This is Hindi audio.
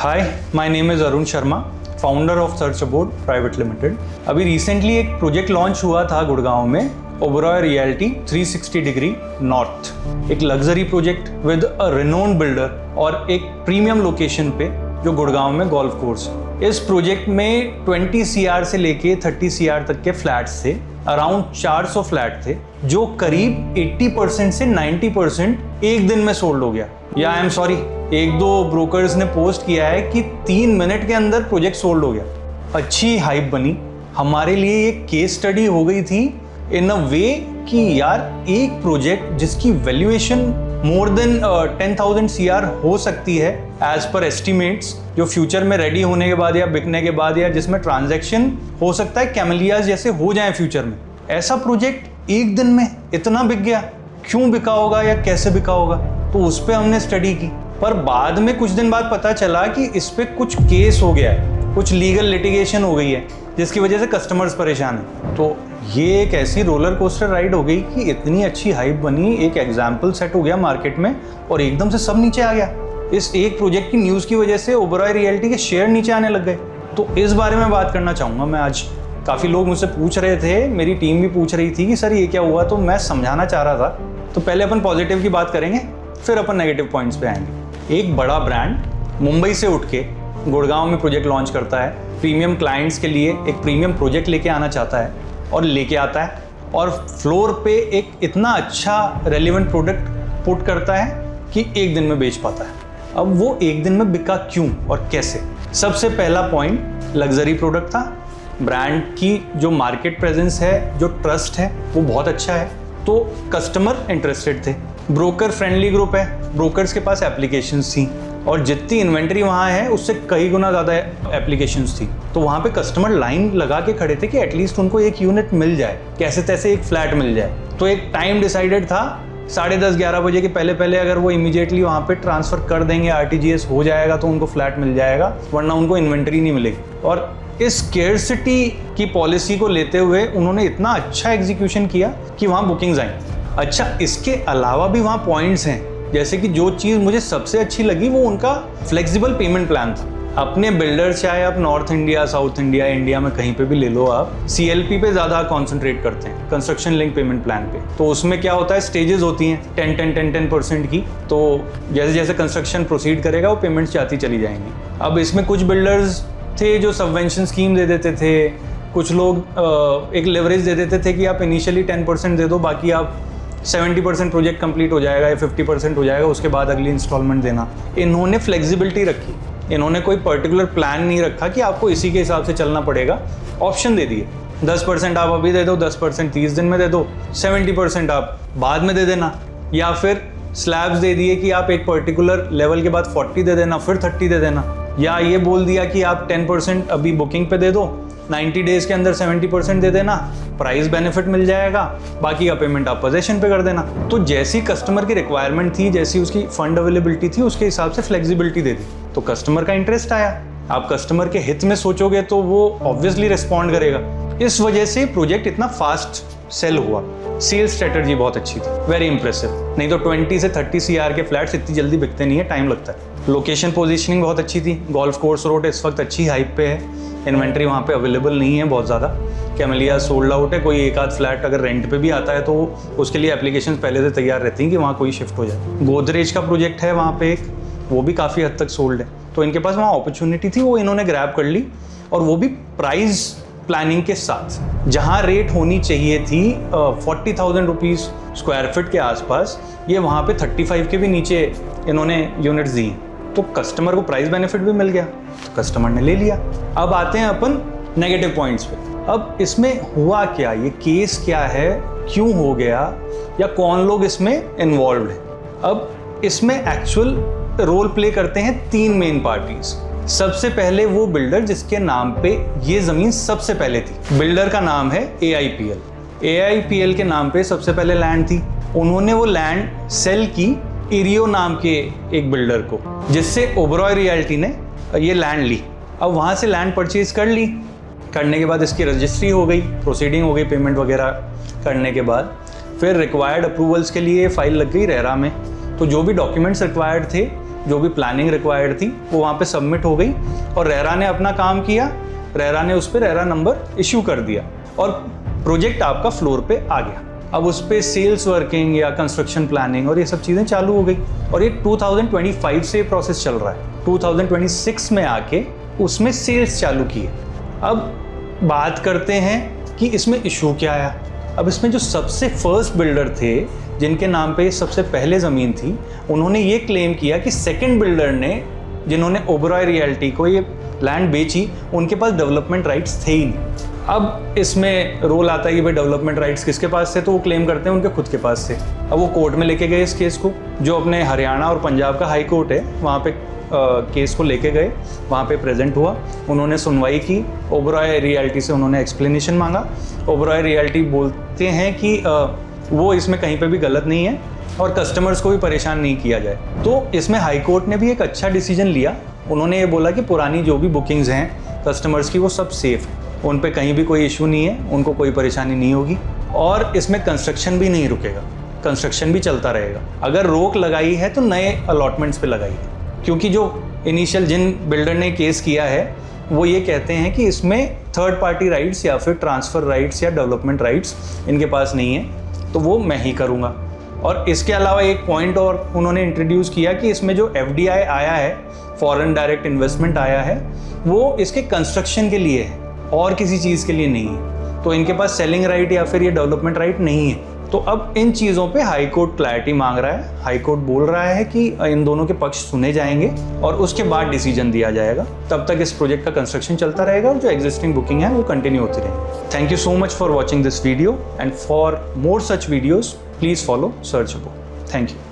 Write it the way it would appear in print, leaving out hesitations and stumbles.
Hi, my name is Arun Sharma, founder of search abroad private limited. अभी रिसेंटली एक प्रोजेक्ट लॉन्च हुआ था गुड़गांव में, ओबरॉय रियल्टी 360 डिग्री नॉर्थ। एक luxury project with a renowned builder और एक प्रीमियम लोकेशन पे जो गुड़गांव में गोल्फ कोर्स है। इस प्रोजेक्ट में 20 CR से लेके 30 CR तक के फ्लैट्स थे। अराउंड 400 फ्लैट थे जो करीब 80% से 90% एक दिन में सोल्ड हो गया। या आई एम सॉरी, एक दो ब्रोकर्स ने पोस्ट किया है कि 3 मिनट के अंदर प्रोजेक्ट सोल्ड हो गया। अच्छी हाइप बनी। हमारे लिए ये केस स्टडी हो गई थी इन अ वे कि यार एक प्रोजेक्ट जिसकी वैल्यूएशन मोर देन 10,000 CR हो सकती है एज पर एस्टिमेट्स, जो फ्यूचर में रेडी होने के बाद या बिकने के बाद या जिसमें ट्रांजैक्शन हो सकता है कैमेलियाज जैसे हो जाए फ्यूचर में, ऐसा प्रोजेक्ट एक दिन में इतना बिक गया। क्यों बिका होगा या कैसे बिका होगा, तो उस पर हमने स्टडी की। पर बाद में कुछ दिन बाद पता चला कि इस पे कुछ केस हो गया है, कुछ लीगल लिटिगेशन हो गई है जिसकी वजह से कस्टमर्स परेशान हैं। तो ये एक ऐसी रोलर कोस्टर राइड हो गई कि इतनी अच्छी हाइप बनी, एक एग्जाम्पल सेट हो गया मार्केट में और एकदम से सब नीचे आ गया। इस एक प्रोजेक्ट की न्यूज़ की वजह से ओबरॉय रियल्टी के शेयर नीचे आने लग गए। तो इस बारे में बात करना चाहूँगा मैं आज। काफ़ी लोग मुझसे पूछ रहे थे, मेरी टीम भी पूछ रही थी कि सर ये क्या हुआ, तो मैं समझाना चाह रहा था। तो पहले अपन पॉजिटिव की बात करेंगे, फिर अपन नेगेटिव पॉइंट्स पे आएंगे। एक बड़ा ब्रांड मुंबई से उठ के गुड़गांव में प्रोजेक्ट लॉन्च करता है, प्रीमियम क्लाइंट्स के लिए एक प्रीमियम प्रोजेक्ट लेके आना चाहता है और लेके आता है, और फ्लोर पे एक इतना अच्छा रेलिवेंट प्रोडक्ट पुट करता है कि एक दिन में बेच पाता है। अब वो एक दिन में बिका क्यों और कैसे? सबसे पहला पॉइंट, लग्जरी प्रोडक्ट था। ब्रांड की जो मार्केट प्रेजेंस है, जो ट्रस्ट है, वो बहुत अच्छा है, तो कस्टमर इंटरेस्टेड थे। ब्रोकर फ्रेंडली ग्रुप है, ब्रोकर्स के पास एप्लीकेशंस थी और जितनी इन्वेंट्री वहाँ है उससे कई गुना ज़्यादा एप्लीकेशंस थी। तो वहाँ पे कस्टमर लाइन लगा के खड़े थे कि एटलीस्ट उनको एक यूनिट मिल जाए, कैसे तैसे एक फ्लैट मिल जाए। तो एक टाइम डिसाइडेड था, 10:30-11 बजे के पहले पहले अगर वो इमीडिएटली वहाँ पे ट्रांसफ़र कर देंगे, RTGS हो जाएगा तो उनको फ्लैट मिल जाएगा, वरना उनको इन्वेंट्री नहीं मिलेगी। और इस स्केर्सिटी की पॉलिसी को लेते हुए उन्होंने इतना अच्छा एग्जीक्यूशन किया कि वहाँ बुकिंग्स आई। अच्छा, इसके अलावा भी वहाँ पॉइंट्स हैं, जैसे कि जो चीज़ मुझे सबसे अच्छी लगी वो उनका फ्लेक्सिबल पेमेंट प्लान था। अपने बिल्डर्स चाहे आप north India, south India, India में कहीं पे भी ले लो, आप CLP पे ज़्यादा कॉन्सेंट्रेट करते हैं, कंस्ट्रक्शन लिंक पेमेंट प्लान पे। तो उसमें क्या होता है, स्टेजेस होती हैं 10% की। तो जैसे जैसे कंस्ट्रक्शन प्रोसीड करेगा वो पेमेंट्स जाती चली जाएंगी। अब इसमें कुछ बिल्डर्स थे जो सबवेंशन स्कीम दे देते थे, कुछ लोग एक लेवरेज दे देते थे कि आप इनिशियली 10% दे दो, बाकी आप 70% प्रोजेक्ट कंप्लीट हो जाएगा या 50% हो जाएगा, उसके बाद अगली इंस्टॉलमेंट देना। इन्होंने फ्लेक्सिबिलिटी रखी, इन्होंने कोई पर्टिकुलर प्लान नहीं रखा कि आपको इसी के हिसाब से चलना पड़ेगा। ऑप्शन दे दिए, 10% आप अभी दे दो, 10% 30 दिन में दे दो, 70% आप बाद में दे देना, या फिर स्लैब्स दे दिए कि आप एक पर्टिकुलर लेवल के बाद 40 दे देना, फिर 30 दे देना, या ये बोल दिया कि आप 10% अभी बुकिंग पे दे दो, 90 डेज के अंदर 70% दे देना, प्राइस बेनिफिट मिल जाएगा, बाकी का पेमेंट आप पोजेशन पे कर देना। तो जैसी कस्टमर की रिक्वायरमेंट थी, जैसी उसकी फंड अवेलेबिलिटी थी, उसके हिसाब से फ्लेक्सिबिलिटी दे दी। तो कस्टमर का इंटरेस्ट आया। आप कस्टमर के हित में सोचोगे तो वो ऑब्वियसली रिस्पॉन्ड करेगा। इस वजह से प्रोजेक्ट इतना फास्ट सेल हुआ। सेल्स स्ट्रेटजी बहुत अच्छी थी, वेरी इंप्रेसिव। नहीं तो 20 से 30 CR के फ्लैट्स इतनी जल्दी बिकते नहीं है, टाइम लगता है। लोकेशन पोजीशनिंग बहुत अच्छी थी। गोल्फ कोर्स रोड इस वक्त अच्छी हाइप पे है, इन्वेंट्री वहाँ पे अवेलेबल नहीं है बहुत ज़्यादा, कैमेलिया सोल्ड आउट है। कोई एक आध फ्लैट अगर रेंट पे भी आता है तो उसके लिए एप्लीकेशंस पहले से तैयार रहती हैं कि वहाँ कोई शिफ्ट हो जाए। गोदरेज का प्रोजेक्ट है वहाँ पे एक, वो भी काफ़ी हद तक सोल्ड है। तो इनके पास वहाँ अपॉर्चुनिटी थी, वो इन्होंने ग्रैब कर ली, और वो भी प्राइस प्लानिंग के साथ। जहाँ रेट होनी चाहिए थी 40,000 रुपीज़ स्क्वायर फीट के आसपास, ये वहाँ पे 35 के भी नीचे इन्होंने यूनिट्स दी। तो कस्टमर को प्राइस बेनिफिट भी मिल गया, तो कस्टमर ने ले लिया। अब आते हैं अपन नेगेटिव पॉइंट्स पे। अब इसमें हुआ क्या, ये केस क्या है, क्यों हो गया, या कौन लोग इसमें इन्वॉल्व हैं? अब इसमें एक्चुअल रोल प्ले करते हैं 3 मेन पार्टीज। सबसे पहले वो बिल्डर जिसके नाम पे ये ज़मीन सबसे पहले थी। बिल्डर का नाम है AIPL। AIPL के नाम पे सबसे पहले लैंड थी। उन्होंने वो लैंड सेल की इरियो नाम के एक बिल्डर को, जिससे ओबरॉय रियल्टी ने ये लैंड ली। अब वहाँ से लैंड परचेज कर ली, करने के बाद इसकी रजिस्ट्री हो गई, प्रोसीडिंग हो गई, पेमेंट वगैरह करने के बाद फिर रिक्वायर्ड अप्रूवल्स के लिए फाइल लग गई रेरा में। तो जो भी डॉक्यूमेंट्स रिक्वायर्ड थे जो भी प्लानिंग रिक्वायर्ड थी वो वहाँ पे सबमिट हो गई और रेरा ने अपना काम किया, रेरा ने उस पर रेरा नंबर इशू कर दिया और प्रोजेक्ट आपका फ्लोर पे आ गया। अब उस पर सेल्स वर्किंग या कंस्ट्रक्शन प्लानिंग और ये सब चीज़ें चालू हो गई और ये 2025 से प्रोसेस चल रहा है। 2026 में आके उसमें सेल्स चालू की है। अब बात करते हैं कि इसमें इशू क्या आया। अब इसमें जो सबसे फर्स्ट बिल्डर थे जिनके नाम पे सबसे पहले ज़मीन थी, उन्होंने ये क्लेम किया कि सेकंड बिल्डर ने, जिन्होंने ओबरॉय रियल्टी को ये लैंड बेची, उनके पास डेवलपमेंट राइट्स थे ही नहीं। अब इसमें रोल आता है कि भाई डेवलपमेंट राइट्स किसके पास थे, तो वो क्लेम करते हैं उनके खुद के पास थे। अब वो कोर्ट में लेके गए इस केस को, जो अपने हरियाणा और पंजाब का हाई कोर्ट है, वहाँ पे केस को लेके गए, वहाँ पे प्रेजेंट हुआ, उन्होंने सुनवाई की, ओबरॉय रियल्टी से उन्होंने एक्सप्लेनेशन मांगा। ओबरॉय रियल्टी बोलते हैं कि वो इसमें कहीं पे भी गलत नहीं है और कस्टमर्स को भी परेशान नहीं किया जाए। तो इसमें हाई कोर्ट ने भी एक अच्छा डिसीजन लिया। उन्होंने ये बोला कि पुरानी जो भी बुकिंग्स हैं कस्टमर्स की, वो सब सेफ है, उन पे कहीं भी कोई इशू नहीं है, उनको कोई परेशानी नहीं होगी और इसमें कंस्ट्रक्शन भी नहीं रुकेगा, कंस्ट्रक्शन भी चलता रहेगा। अगर रोक लगाई है तो नए अलॉटमेंट्स पे लगाई है, क्योंकि जो इनिशियल जिन बिल्डर ने केस किया है वो ये कहते हैं कि इसमें थर्ड पार्टी राइट्स या फिर ट्रांसफ़र राइट्स या डेवलपमेंट राइट्स इनके पास नहीं है, तो वो मैं ही करूँगा। और इसके अलावा एक पॉइंट और उन्होंने इंट्रोड्यूस किया कि इसमें जो FDI आया है, फॉरेन डायरेक्ट इन्वेस्टमेंट आया है, वो इसके कंस्ट्रक्शन के लिए है और किसी चीज़ के लिए नहीं है, तो इनके पास सेलिंग राइट या फिर ये डेवलपमेंट राइट नहीं है। तो अब इन चीज़ों पे हाई कोर्ट क्लैरिटी मांग रहा है। हाई कोर्ट बोल रहा है कि इन दोनों के पक्ष सुने जाएंगे और उसके बाद डिसीजन दिया जाएगा। तब तक इस प्रोजेक्ट का कंस्ट्रक्शन चलता रहेगा और जो एग्जिस्टिंग बुकिंग है वो कंटिन्यू होती रहेगी। Thank you so much for watching this video and for more such videos please follow search above. Thank you.